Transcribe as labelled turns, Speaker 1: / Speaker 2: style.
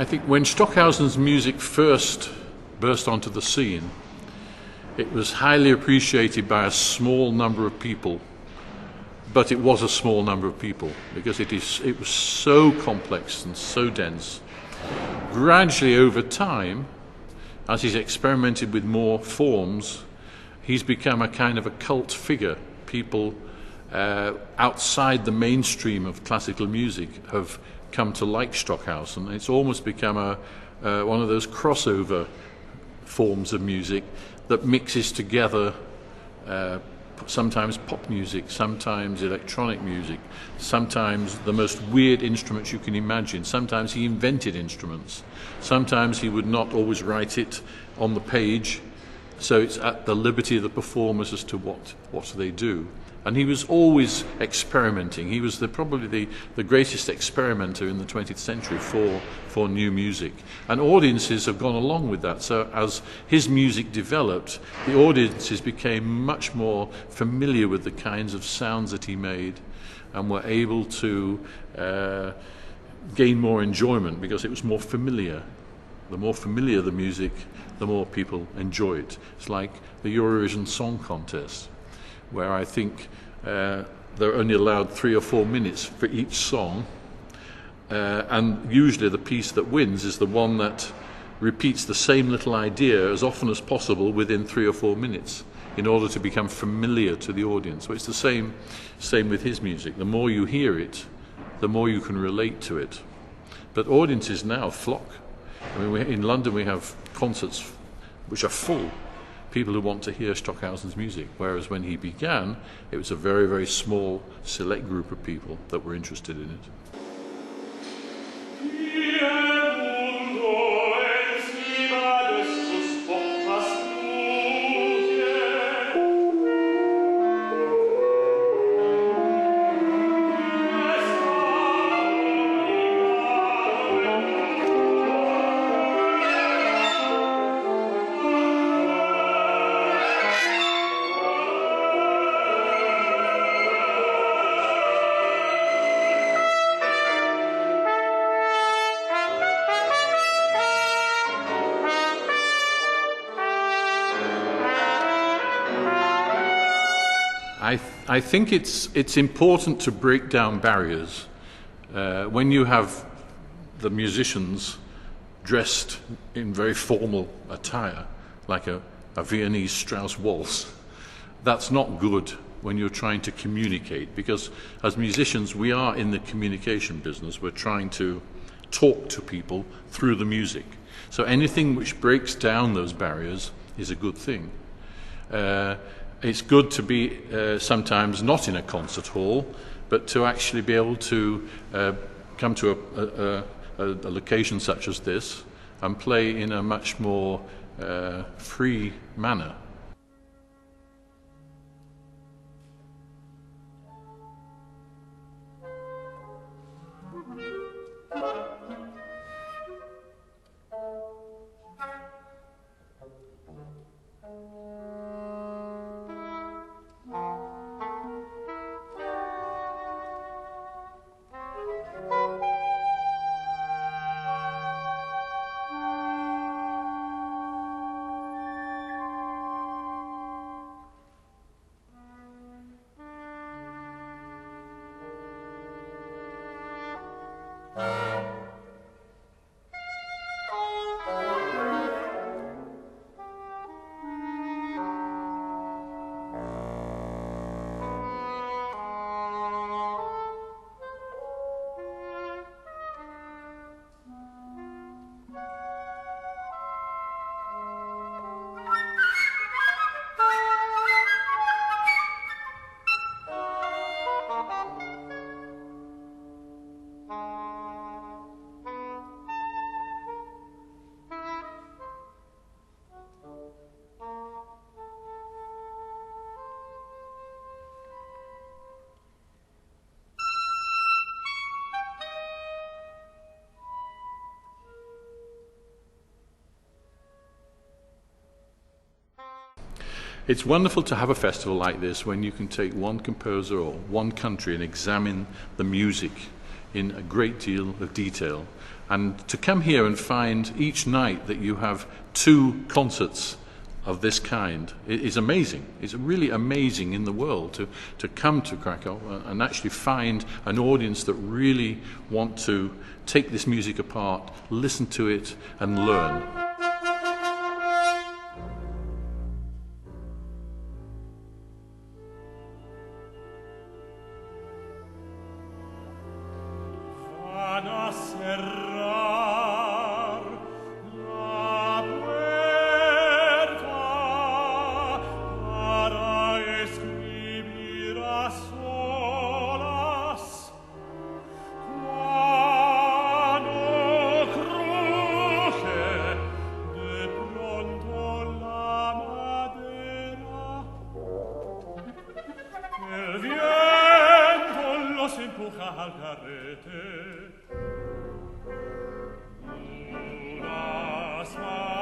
Speaker 1: I think when Stockhausen's music first burst onto the scene, it was highly appreciated by a small number of people, but it was a small number of people because it was so complex and so dense. Gradually over time, as he's experimented with more forms, he's become a kind of a cult figure. People outside the mainstream of classical music have come to like Stockhausen. It's almost become one of those crossover forms of music that mixes together sometimes pop music, sometimes electronic music, sometimes the most weird instruments you can imagine. Sometimes he invented instruments. Sometimes he would not always write it on the page, so it's at the liberty of the performers as to what they do. And he was always experimenting. He was probably the greatest experimenter in the 20th century for new music. And audiences have gone along with that. So as his music developed, the audiences became much more familiar with the kinds of sounds that he made and were able to gain more enjoyment because it was more familiar. The more familiar the music, the more people enjoy it. It's like the Eurovision Song Contest, where I think they're only allowed 3 or 4 minutes for each song, and usually the piece that wins is the one that repeats the same little idea as often as possible within 3 or 4 minutes in order to become familiar to the audience. So it's the same with his music. The more you hear it, the more you can relate to it. But audiences now flock. I mean, in London we have concerts which are full. People who want to hear Stockhausen's music, whereas when he began, it was a very, very small, select group of people that were interested in it. I think it's important to break down barriers. When you have the musicians dressed in very formal attire, like a Viennese Strauss waltz, that's not good when you're trying to communicate, because as musicians we are in the communication business. We're trying to talk to people through the music. So anything which breaks down those barriers is a good thing. It's good to be sometimes not in a concert hall, but to actually be able to come to a location such as this and play in a much more free manner. It's wonderful to have a festival like this when you can take one composer or one country and examine the music in a great deal of detail. And to come here and find each night that you have 2 concerts of this kind is amazing. It's really amazing in the world to come to Krakow and actually find an audience that really want to take this music apart, listen to it and learn.
Speaker 2: Una